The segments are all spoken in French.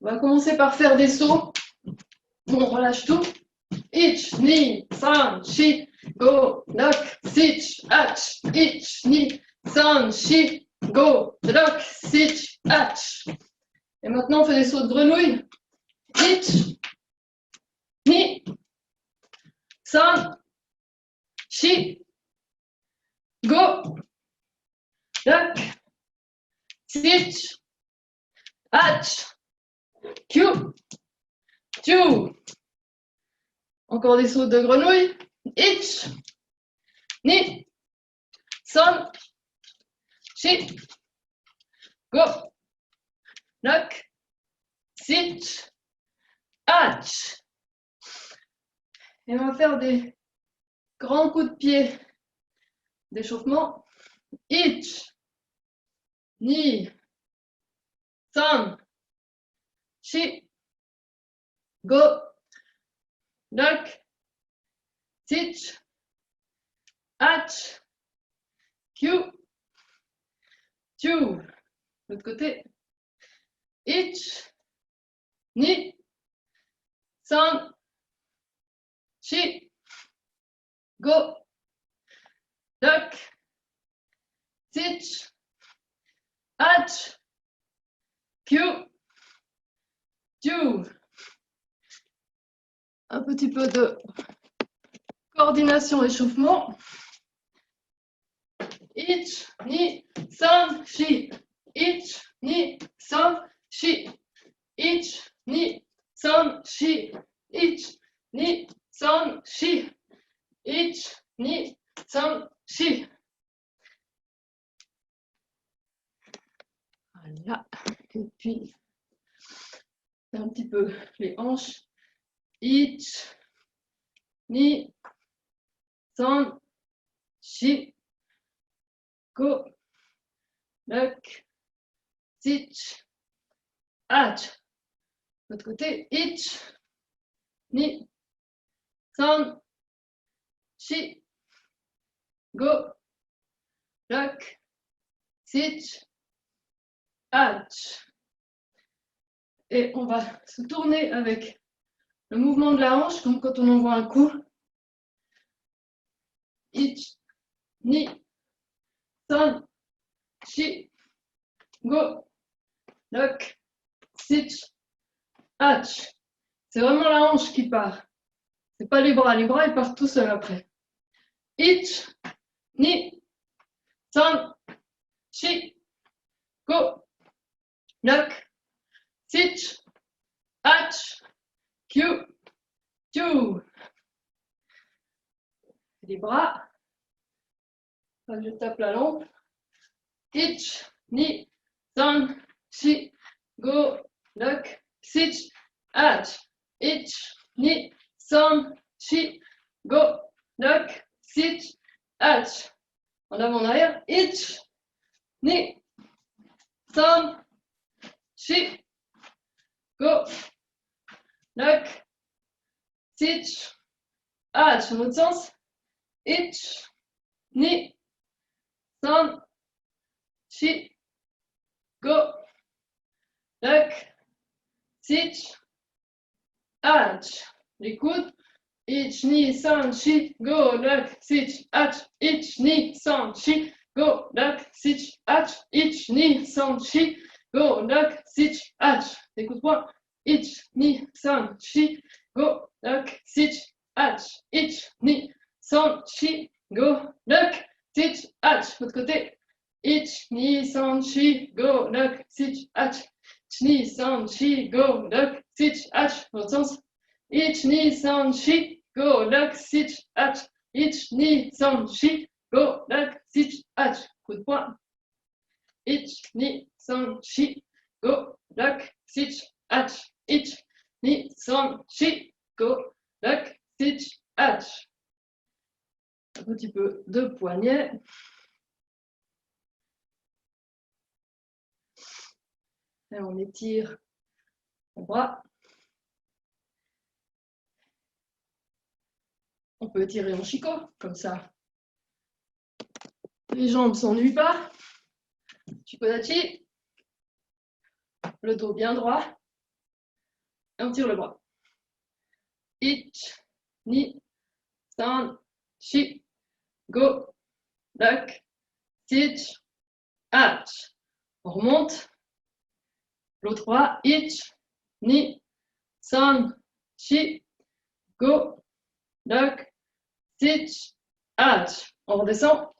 On va commencer par faire des sauts. On relâche tout. Ich, ni, san, shi, go, lock, sich, ach. Ich, ni, san, shi, go, lock, sich, ach. Et maintenant, on fait des sauts de grenouille. Ich, ni, san, shi, go, lock, sich, ach. Q, tu. Encore des sauts de grenouille. Ich, ni, san, shi, go, lock, sich, ach. Et on va faire des grands coups de pied d'échauffement. Ich, ni, san, shi, go, lock, sich, ach, Q, tu. L'autre côté. Ich, ni, san, shi, go, lock, sich, ach, Q, tu. Un petit peu de coordination échauffement. Ich, ni, san, shi. Ich, ni, san, shi. Ich, ni, san, shi. Ich, ni, san, shi. Ich, ni, san, shi. Voilà. Et puis, un petit peu les hanches. Ich, ni, san, shi, go, lock, sich, ach. L'autre côté, ich, ni, san, shi, go, lock, sich, ach. Et on va se tourner avec le mouvement de la hanche, comme quand on envoie un coup. Ich, ni, san, shi, go, lock, sich, ach. C'est vraiment la hanche qui part. C'est pas les bras. Les bras, ils partent tout seuls après. Ich, ni, san, shi, go, lock, sich, ach, Q, tu. Les bras. Je tape la lampe. Ich, ni, san, shi, go, lock, sich, ach. Ich, ni, san, shi, go, lock, sich, ach. En avant, en arrière. Ich, ni, san, shi, go, lock, sich, ach. En l'autre sens. Ich, ni, san, shi, go, lock, sich, ach. Les coudes. Ich, ni, san, shi, go, lock, sich, ach. Ich, ni, san, shi, go, lock, sich, ach. Ich, ni, san, shi, go, lock, sich, ach. Les coups de poing. Ich, ni, san, shi, go, lock, sich, ach. Ich, ni, san, shi, go, lock, sich, ach. L'autre côté. Ich, ni, san, shi, go, lock, sich, ach. Ich, ni, san, shi, go, lock, sich, ach. L'autre sens. Ich, ni, san, shi, go, lock, sich, ach. Ich, ni, san, shi, go, lock, sich, ach. Coup de poing. Ich, ni, san, shi, go, lock, sich, ach. Ich, ni, san, shi, go, lock, sich, ach. Un petit peu de poignet. Et on étire le bras. On peut étirer en chicot, comme ça. Les jambes ne s'ennuient pas. Chikodachi. Le dos bien droit. Et on tire le bras. Ich, ni, san, shi, go, lak, sich, ach. On remonte. L'autre bras. Ich, ni, san, shi, go, lak, sich, ach. On redescend.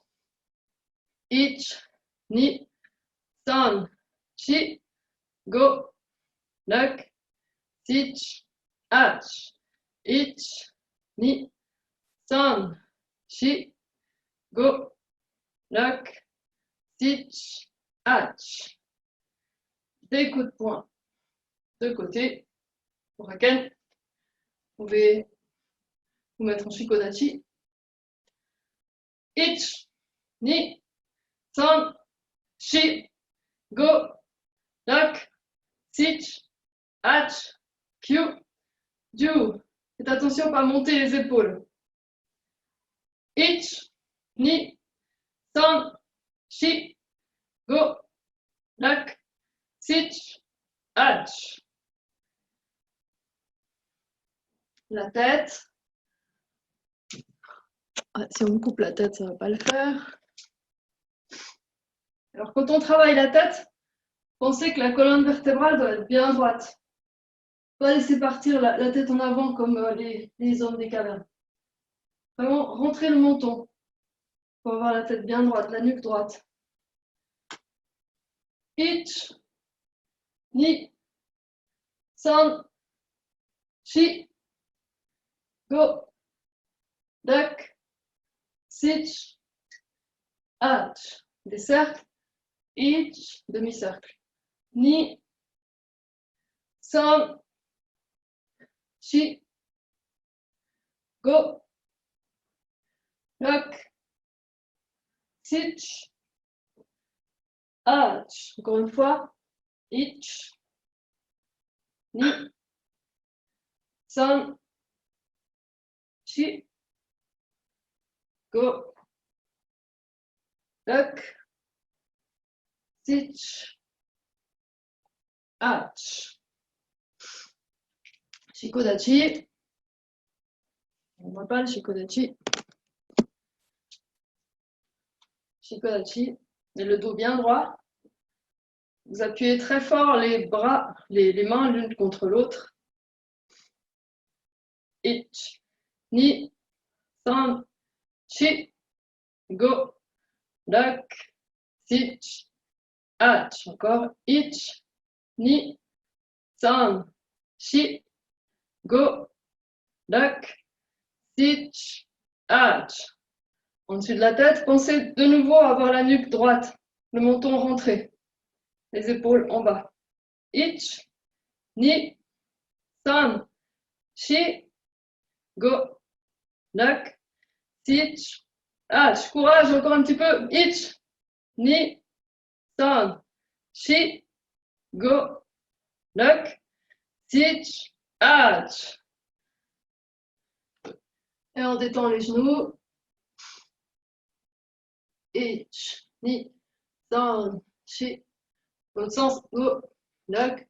Ich, ni, san, shi, go, lak, sich, ach. Ich, ni, san, shi, go, lak, sich, ach. Des coups de poing de côté. Pour Raken, vous pouvez vous mettre en Shikodachi. Ich, ni, san, shi, go, lak, sich, ach, kyu, du. Faites attention à ne pas monter les épaules. Ich, ni, san, shi, go, lak, sich, ach. La tête. Ah, si on me coupe la tête, ça ne va pas le faire. Alors, quand on travaille la tête, pensez que la colonne vertébrale doit être bien droite. Pas laisser partir la tête en avant comme les hommes des cavernes. Vraiment, rentrer le menton pour avoir la tête bien droite, la nuque droite. Ich, ni, san, shi, go, lak, sich, ach. Des cercles. Ich, demi-cercle. Ni, san, shi, go, lak, sich, ach. Encore une fois. Ich, ni, san, shi, go, lak, sich, ach. Shikodachi. On ne voit pas le Shikodachi. Shikodachi. Et le dos bien droit. Vous appuyez très fort les bras, les mains l'une contre l'autre. Ich, ni, san, shi, go, lak, sich, ach. Encore. Ich, ni, san, shi, go, lak, sich, ach. Au-dessus de la tête, pensez de nouveau à avoir la nuque droite, le menton rentré, les épaules en bas. Ich, ni, san, shi, go, lak, sich, ach. Courage, encore un petit peu. Ich, ni, san, shi, go, lak, sich, ach. Et on détend les genoux. Ich, ni, san, shi. Dans l'autre sens, go, lak,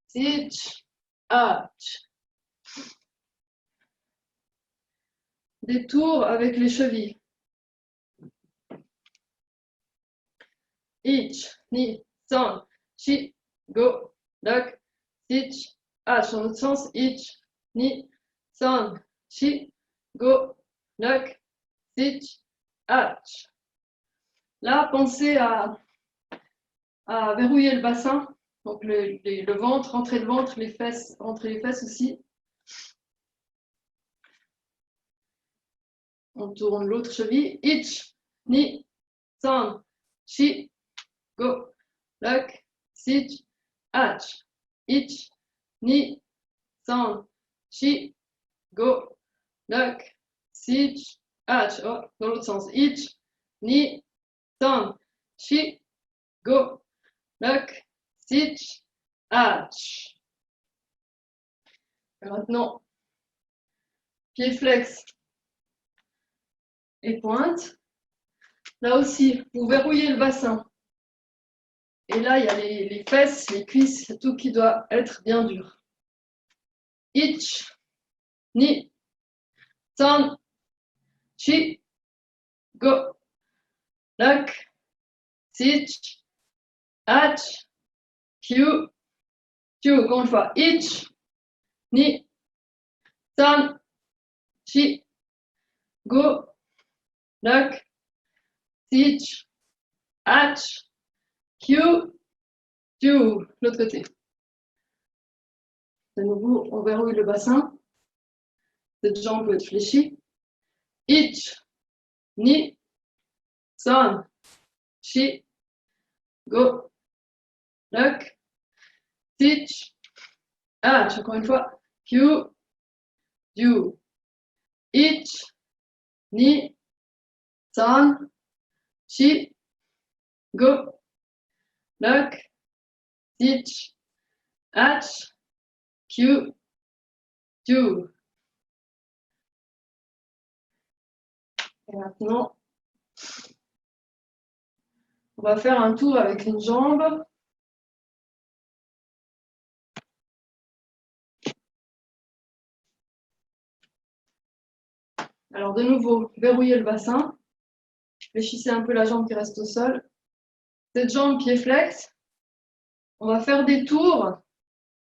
sich, ach. Des tours avec les chevilles. Ich, ni, san, shi, go, lak, sich, ach. Dans l'autre sens, ich, ni, san, shi, go, lak, sich, ach. Là, pensez à verrouiller le bassin, donc le ventre, rentrer le ventre, les fesses, rentrer les fesses aussi. On tourne l'autre cheville. Ich, ni, san, shi, go, lak, sich, ach. Ich, ni, san, shi, go, lak, sich, ach. Oh, dans l'autre sens. Ich, ni, san, shi, go, lak, sich, ach. Et maintenant, pied flex et pointe. Là aussi, vous verrouillez le bassin. Et là, il y a les fesses, les cuisses, tout qui doit être bien dur. ich, ni, san, chi, go, lak, sich, ach, kyu, kyu. Encore une fois. Ich, ni, san, chi, go, lak, sich, ach, kyu, kyu. L'autre côté. De nouveau, on verrouille le bassin. Cette jambe peut être fléchie. Ich, ni, san, chi, go, lak, sich, ach. Encore une fois. Kyu, kyu. Ich, ni, san, chi, go, lak, sich, ach, kyu, kyu. Et maintenant, on va faire un tour avec une jambe. Alors de nouveau, verrouillez le bassin. Fléchissez un peu la jambe qui reste au sol. Cette jambe qui est flex, on va faire des tours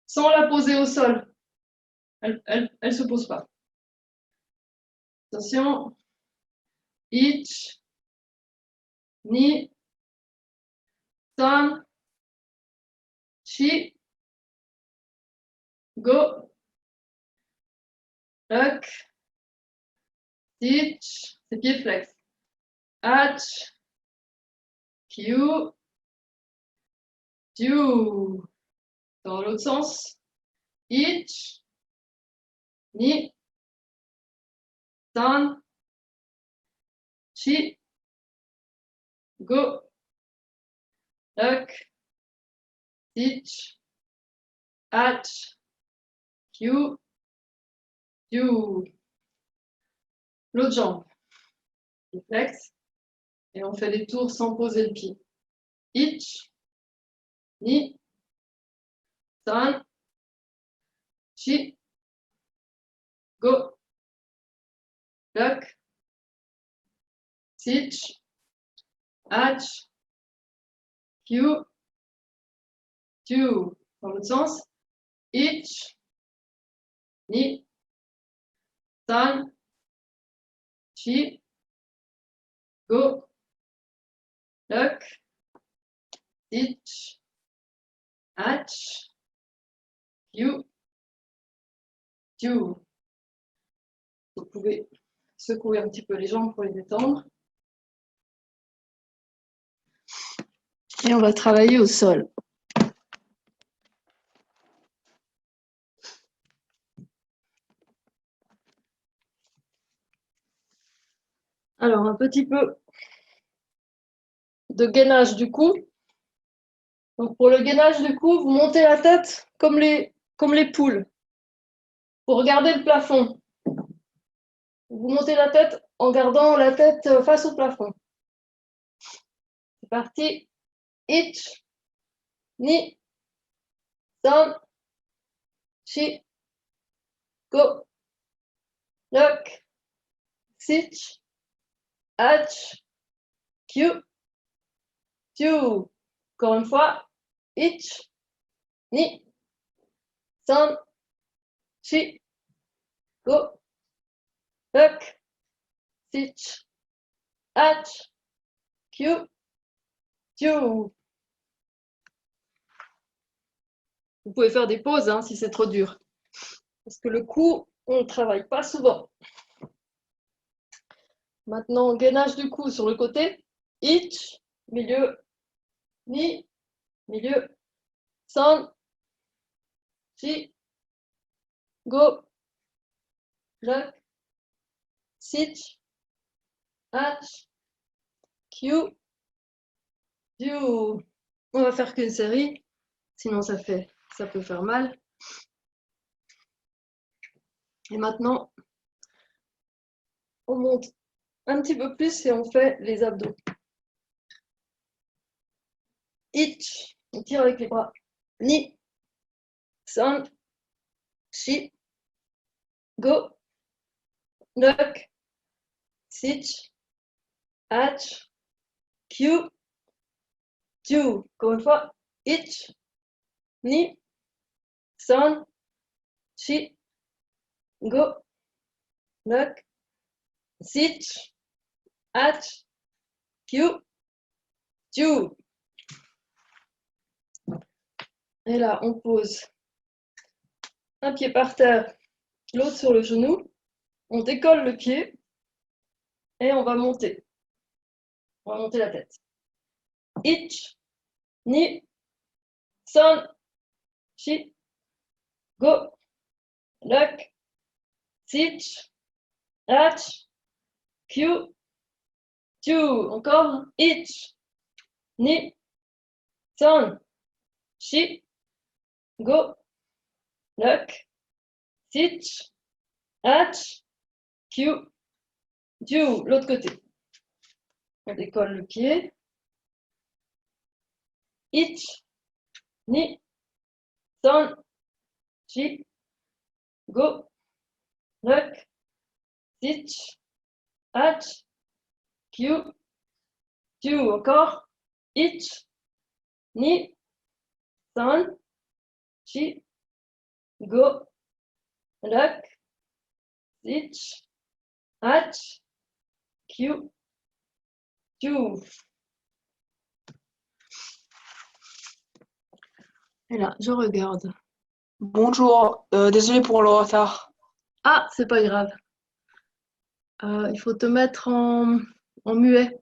sans la poser au sol. Elle ne se pose pas. Attention. Ich, ni, san, chi, go, lak, sich, c'est pied flex. Ach, kyu, kyu. Dans l'autre sens. Ich, ni, san, chi, go, lak, sich, ach, kyu, kyu. L'autre jambe. Flex. Et on fait des tours sans poser le pied. Ich, ni, san, chi, go, lak, sich, ach, kyu, kyu. Dans l'autre sens. Ich, ni, san, chi, go, lak, sich, ach, kyu, kyu. Vous pouvez secouer un petit peu les jambes pour les détendre. Et on va travailler au sol. Alors, un petit peu de gainage du cou. Donc, pour le gainage du cou, vous montez la tête comme les poules. Vous regardez le plafond. Vous montez la tête en gardant la tête face au plafond. C'est parti. Ich, ni, san, chi, go, lak, sich, ach, kyu, kyu. Encore une fois. Ich, ni, san, chi, go, lak, sich, ach, kyu, kyu. Vous pouvez faire des pauses si c'est trop dur. Parce que le cou, on ne travaille pas souvent. Maintenant, gainage du cou sur le côté. Ich, milieu, ni, milieu, san, chi, go, lak, sich, ach, kyu, kyu. On va faire qu'une série, sinon ça peut faire mal. Et maintenant, on monte un petit peu plus et on fait les abdos. Ich, on tire avec les bras. Ni, san, chi, go, lock, switch, hatch, Q, do. Encore une fois, itch, ni, son, chi, go, lock, switch, hatch, Q, do. Et là, on pose un pied par terre, l'autre sur le genou. On décolle le pied et on va monter. On va monter la tête. Itch, ni, son, chi, go, lock, switch, hatch, Q, do. Encore. Itch, ni, son, chi, go, lock, switch, hatch, Q, do. L'autre côté. On décolle le pied. Itch, ni, son, chi, go, lock, switch, hatch, Q, do. Encore. Itch, ni, son, chi, go, lock, switch, hatch, Q, do. Et là, je regarde. Bonjour, désolé pour le retard. Ah, c'est pas grave. Il faut te mettre en muet.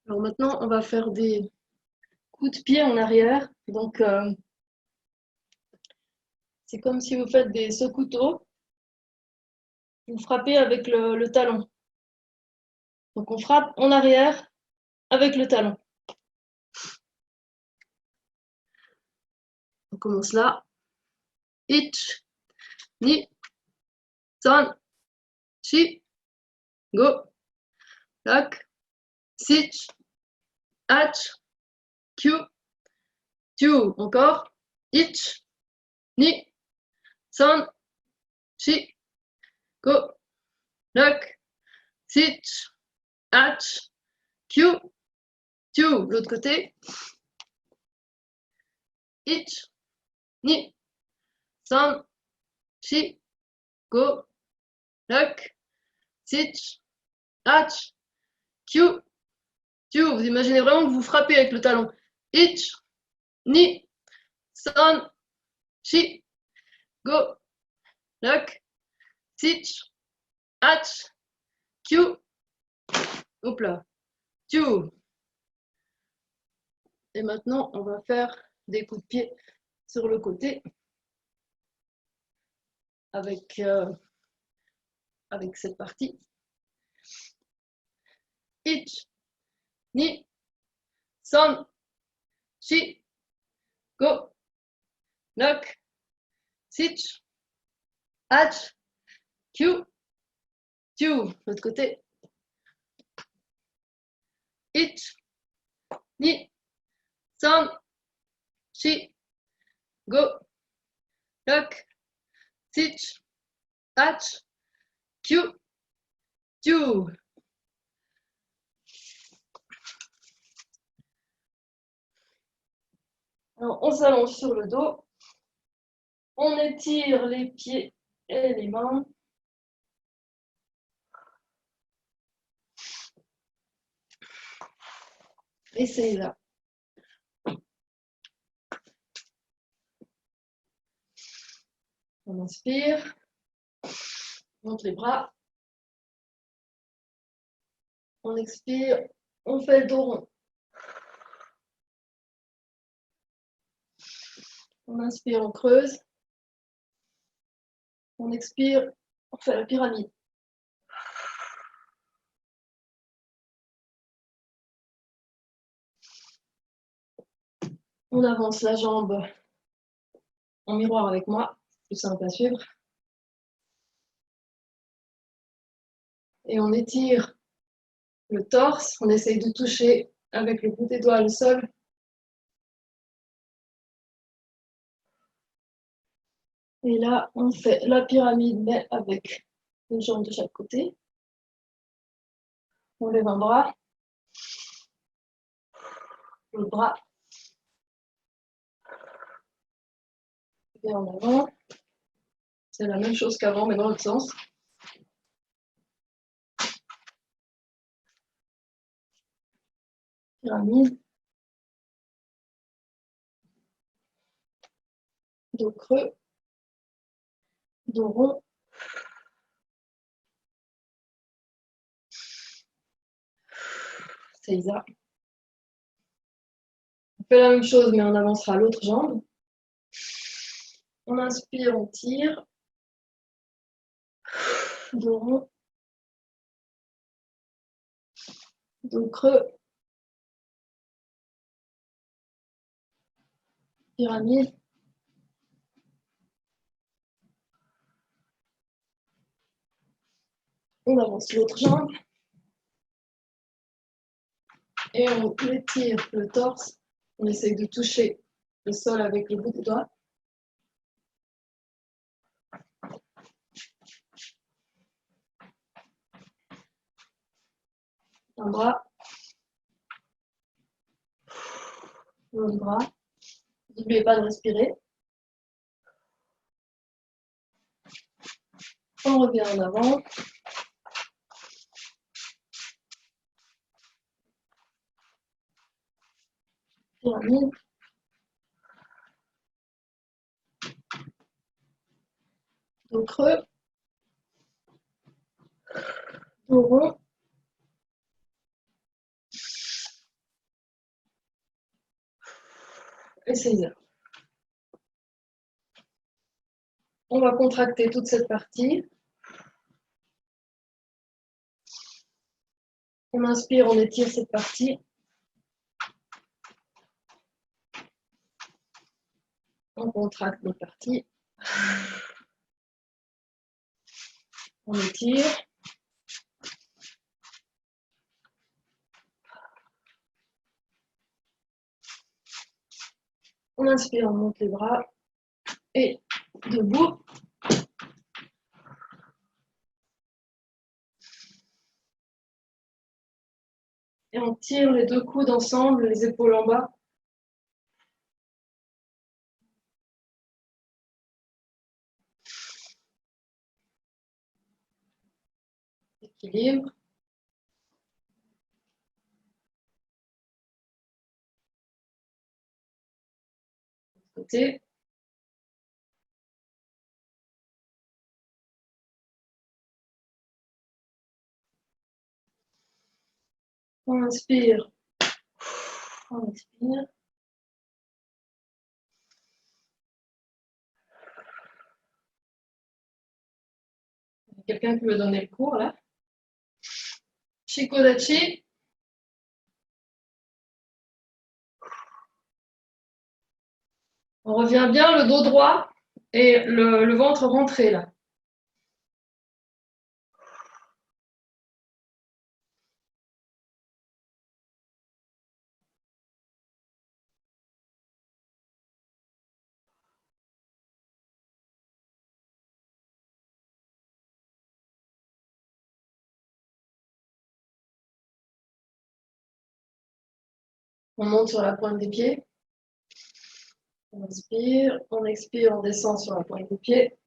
Alors maintenant, on va faire des coups de pied en arrière. Donc, c'est comme si vous faites des secouteaux. Vous frappez avec le talon. Donc, on frappe en arrière avec le talon. On commence là. Itch, ni, son, chi, go, lock, sitch, hatch, Q, do. Encore. Itch, ni, son, chi, go, lock, sitch, hatch, Q, do. L'autre côté. Itch, ni, son, chi, go, lock, sitch, hatch, Q, do. Vous imaginez vraiment que vous frappez avec le talon. Itch, ni, son, chi, go, lock, sitch, hatch, Q, hop là, do. Et maintenant, on va faire des coups de pied sur le côté avec cette partie. Itch, ni, son, chi, go, lock, sitch, hatch, Q, do. L'autre côté. Itch, ni, son, chi, go, lock, sitch, hatch, Q, do. Alors, on s'allonge sur le dos. On étire les pieds et les mains. Essayez là. On inspire. On monte les bras. On expire. On fait le dos rond. On inspire, on creuse. On expire, on fait la pyramide. On avance la jambe en miroir avec moi, c'est plus simple à suivre. Et on étire le torse, on essaye de toucher avec le bout des doigts le sol. Et là, on fait la pyramide, mais avec une jambe de chaque côté. On lève un bras, l'autre bras, et en avant. C'est la même chose qu'avant, mais dans l'autre sens. Pyramide. Dos creux. Dos rond. Seiza. On fait la même chose, mais on avancera l'autre jambe. On inspire, on tire. Dos rond. Dos creux. Pyramide. On avance l'autre jambe. Et on étire le torse. On essaye de toucher le sol avec le bout des doigts. Un bras. L'autre bras. N'oubliez pas de respirer. On revient en avant. Pyramide. Dos creux. Dos rond. Et Seiza. On va contracter toute cette partie. On inspire, on étire cette partie. On contracte l'autre partie. On étire. On inspire, on monte les bras. Et debout. Et on tire les deux coudes ensemble, les épaules en bas. Équilibre. Côté. On inspire. On expire. Quelqu'un qui veut donner le cours là? Shikodachi. On revient bien le dos droit et le ventre rentré là. On monte sur la pointe des pieds. On inspire, on expire, on descend sur la pointe des pieds.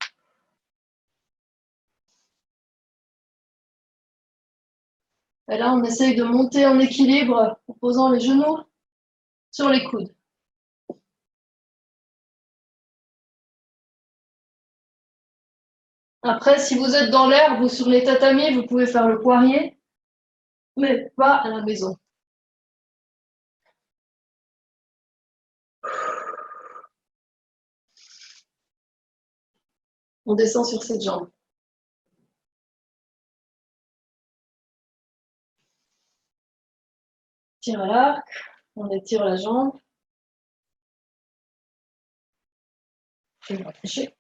Et là, on essaye de monter en équilibre en posant les genoux sur les coudes. Après, si vous êtes dans l'herbe ou sur les tatamis, vous pouvez faire le poirier, mais pas à la maison. On descend sur cette jambe. Tire à l'arc, on étire la jambe. Je vais me rapprocher.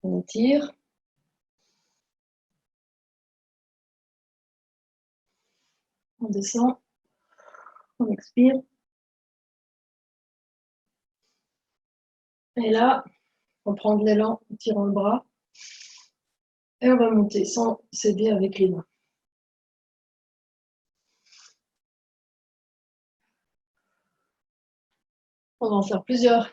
On étire. On descend. On expire. Et là, on prend de l'élan en tirant le bras. Et on va monter sans s'aider avec les mains. On va en faire plusieurs.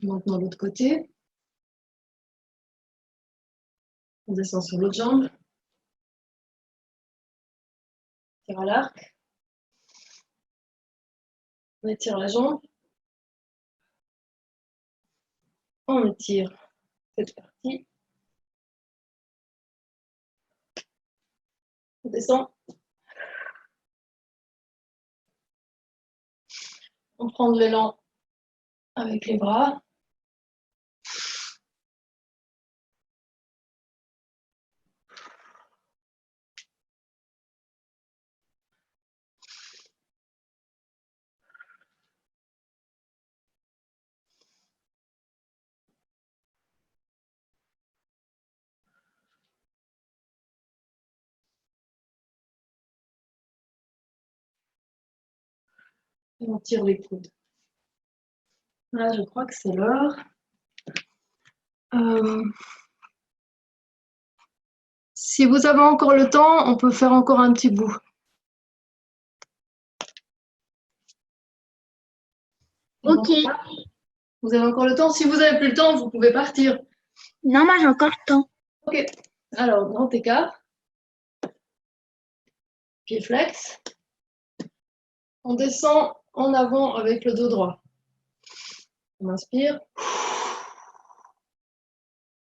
Maintenant l'autre côté. On descend sur l'autre jambe. Tire à l'arc. On étire la jambe. On étire cette partie. On descend. On prend de l'élan avec les bras. Et on tire les coudes. Là, je crois que c'est l'heure. Si vous avez encore le temps, on peut faire encore un petit bout. Ok. Vous avez encore le temps. Si vous n'avez plus le temps, vous pouvez partir. Non, moi j'ai encore le temps. Ok. Alors, grand écart. Pied flex. On descend en avant avec le dos droit. On inspire.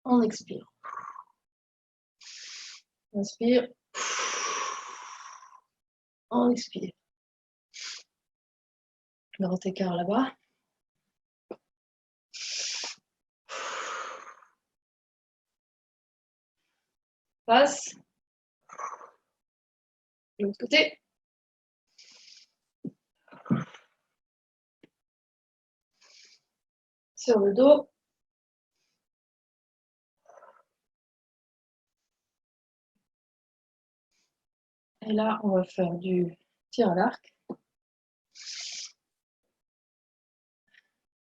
On expire. Inspire. On expire. Grand écart là-bas. Passe. De l'autre côté. Sur le dos. Et là, on va faire du tir à l'arc.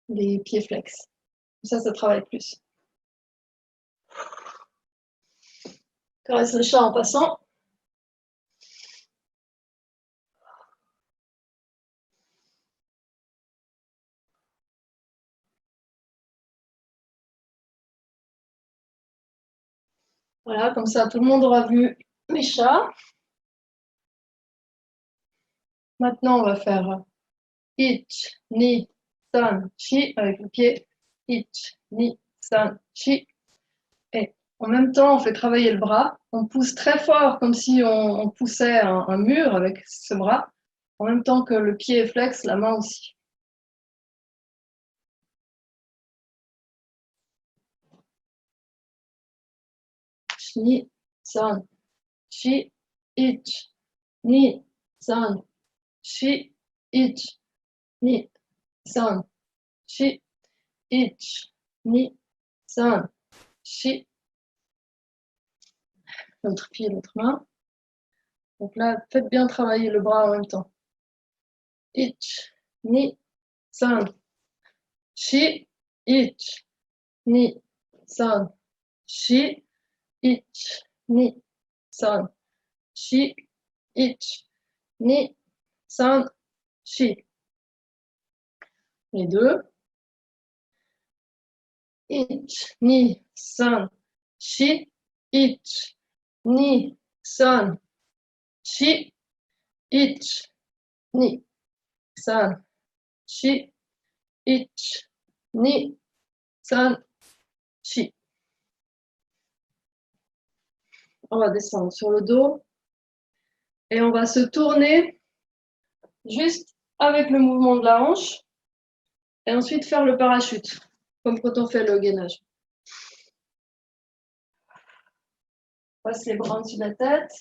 Les pieds flex. Ça travaille plus. Caresse le chat en passant. Voilà, comme ça, tout le monde aura vu mes chats. Maintenant, on va faire ich, ni, san, chi avec le pied. Ich, ni, san, chi. Et en même temps, on fait travailler le bras. On pousse très fort, comme si on poussait un mur avec ce bras. En même temps que le pied est flex, la main aussi. Ni, san, chi, ich, ni, san, chi, ich, ni, san, chi, ich, ni, san, chi. L'autre pied, l'autre main. Donc là, faites bien travailler le bras en même temps. Ich, ni, san, chi, ich, ni, san, chi, ich, ni, san, chi, ich, ni, san, chi. Les deux. Ich, ni, san, chi, ich, ni, san, chi, ich, ni, san, chi, ich, ni, san, chi. On va descendre sur le dos. Et on va se tourner juste avec le mouvement de la hanche et ensuite faire le parachute, comme quand on fait le gainage. On passe les bras au-dessus de la tête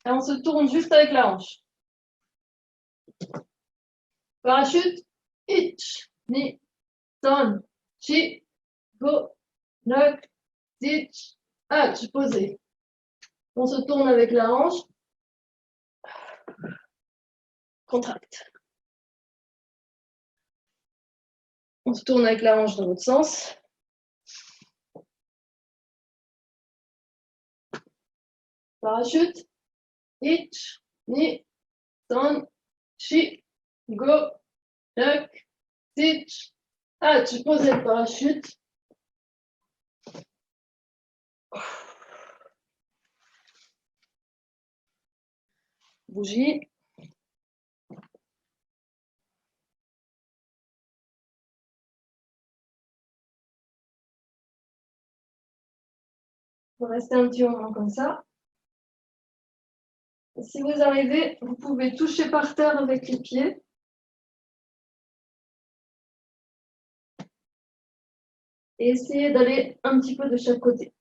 et on se tourne juste avec la hanche. Parachute, ich, ni, ton, chi, go, knock, ditch, hatch, posé. On se tourne avec la hanche, contracte. On se tourne avec la hanche dans l'autre sens. Parachute, ich, ni, ton, chi, go, knock, ditch, hatch, posé le parachute. Bougie. On va rester un petit moment comme ça. Et si vous arrivez, vous pouvez toucher par terre avec les pieds. Et essayer d'aller un petit peu de chaque côté.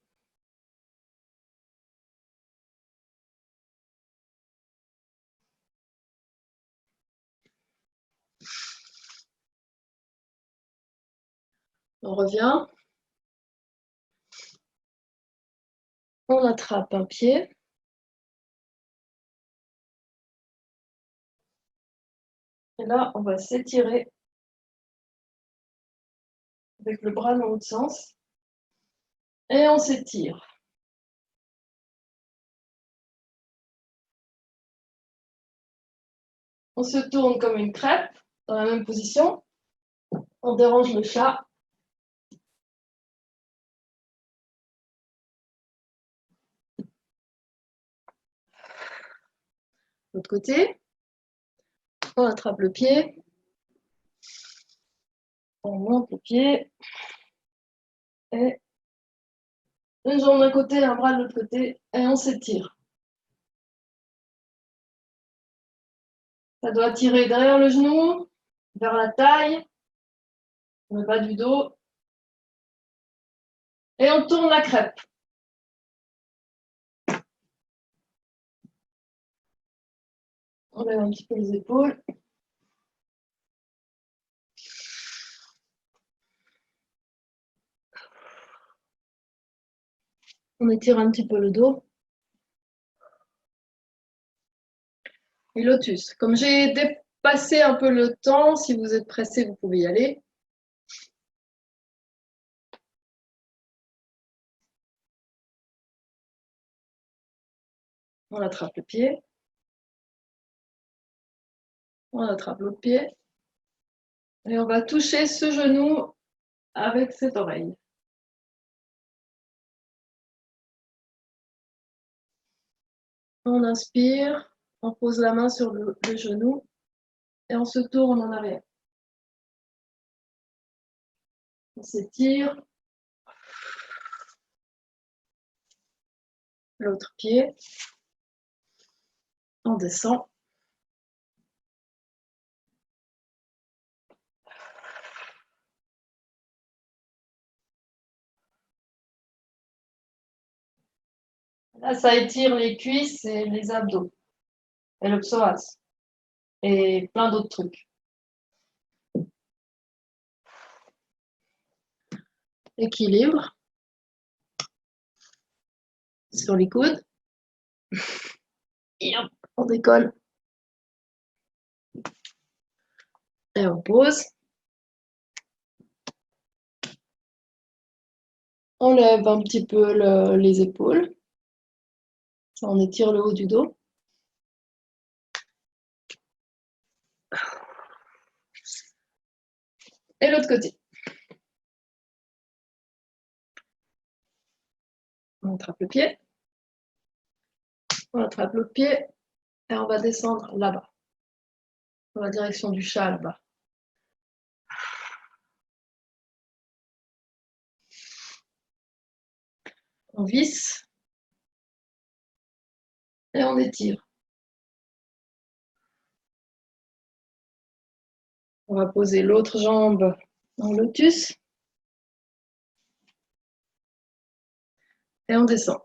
On revient. On attrape un pied. Et là, on va s'étirer avec le bras dans l'autre sens. Et on s'étire. On se tourne comme une crêpe dans la même position. On dérange le chat. L'autre côté. On attrape le pied. On monte le pied. Et une jambe d'un côté, un bras de l'autre côté. Et on s'étire. Ça doit tirer derrière le genou, vers la taille, le bas du dos. Et on tourne la crêpe. On lève un petit peu les épaules. On étire un petit peu le dos. Et lotus. Comme j'ai dépassé un peu le temps, si vous êtes pressé, vous pouvez y aller. On attrape le pied. On attrape l'autre pied. Et on va toucher ce genou avec cette oreille. On inspire, on pose la main sur le genou et on se tourne en arrière. On s'étire. L'autre pied. On descend. Là, ça étire les cuisses et les abdos et le psoas et plein d'autres trucs. Équilibre sur les coudes. Et hop, on décolle. Et on pose. On lève un petit peu les épaules. Ça, on étire le haut du dos. Et l'autre côté. On attrape le pied. On attrape l'autre pied. Et on va descendre là-bas. Dans la direction du chat là-bas. On visse. Et on étire. On va poser l'autre jambe en lotus. Et on descend.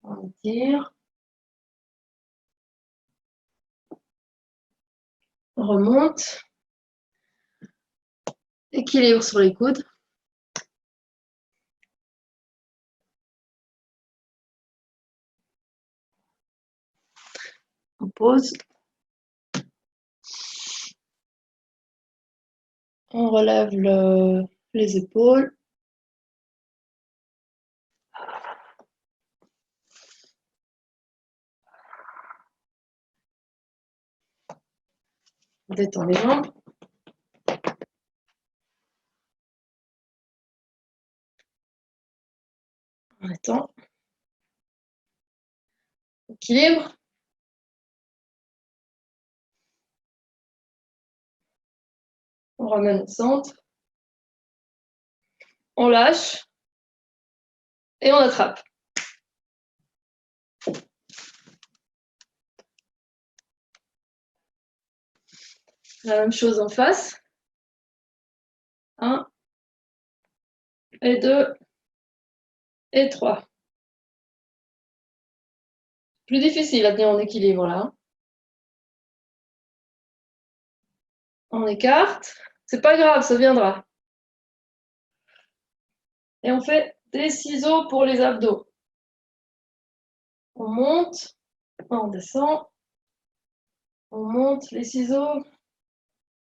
On tire. On remonte. Équilibre sur les coudes. On pose. On relève les épaules. On détend les jambes. On détend. Équilibre. On ramène au centre. On lâche. Et on attrape. La même chose en face. 1 et 2 et 3. Plus difficile à tenir en équilibre là. On écarte. C'est pas grave, ça viendra. Et on fait des ciseaux pour les abdos. On monte, on descend. On monte les ciseaux.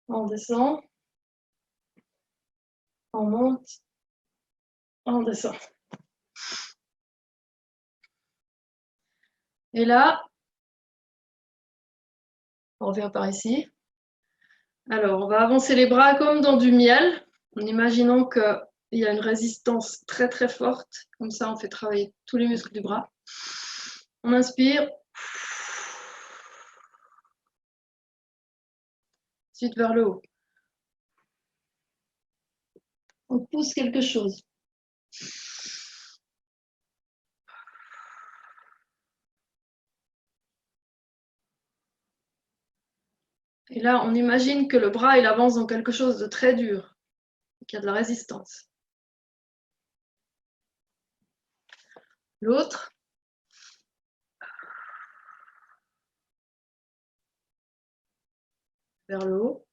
On descend. On monte. On descend. Et là, on revient par ici. Alors, on va avancer les bras comme dans du miel, en imaginant qu'il y a une résistance très très forte. Comme ça, on fait travailler tous les muscles du bras. On inspire. Ensuite, vers le haut. On pousse quelque chose. Et là, on imagine que le bras, il avance dans quelque chose de très dur, qu'il y a de la résistance. L'autre. Vers le haut.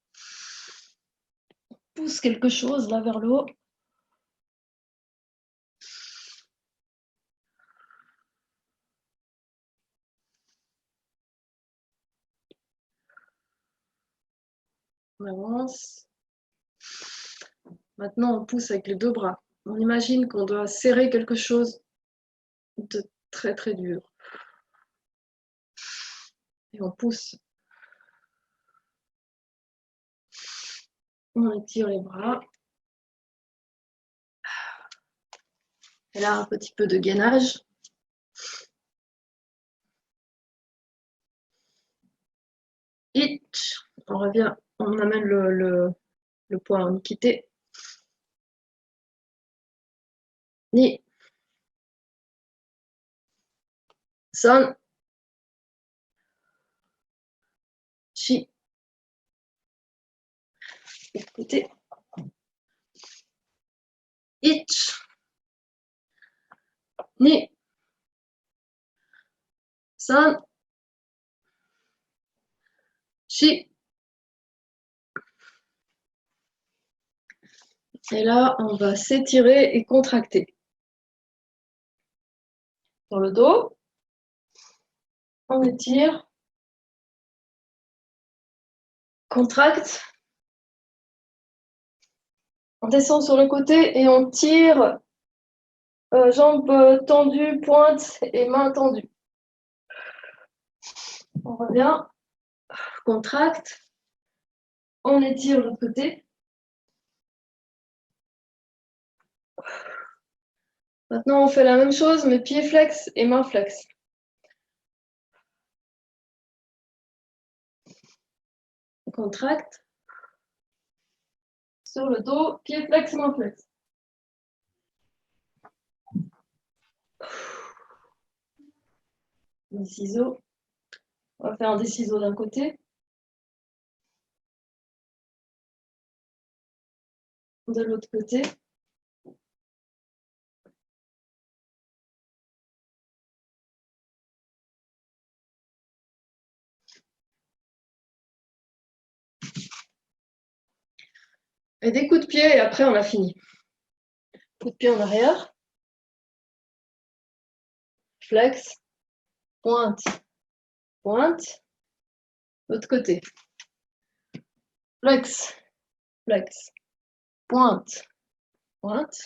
On pousse quelque chose là vers le haut. On avance. Maintenant, on pousse avec les deux bras. On imagine qu'on doit serrer quelque chose de très très dur. Et on pousse. On étire les bras. Et là, un petit peu de gainage. Hitch. On revient, on amène le poids en équité. Ni. San. Chi. De côté. Hitch. Ni. San. Chi. Et là, on va s'étirer et contracter. Dans le dos, on étire, contracte, on descend sur le côté et on tire, jambes tendues, pointe et mains tendues. On revient, contracte, on étire l'autre côté. Maintenant, on fait la même chose, mais pieds flex et mains flex. On contracte. Sur le dos, pieds flex, mains flex. Des ciseaux. On va faire des ciseaux d'un côté. De l'autre côté. Et des coups de pied, et après on a fini. Coup de pied en arrière. Flex. Pointe. Pointe. L'autre côté. Flex. Flex. Pointe. Pointe.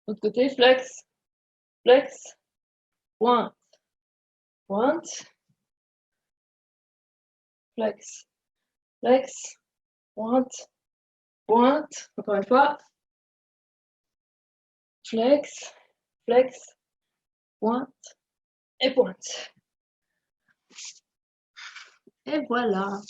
L'autre côté. Flex. Flex. Pointe. Pointe. Flex. Flex. Pointe. Pointe. Encore une fois. Flex. Flex. Pointe. Et pointe. Et voilà.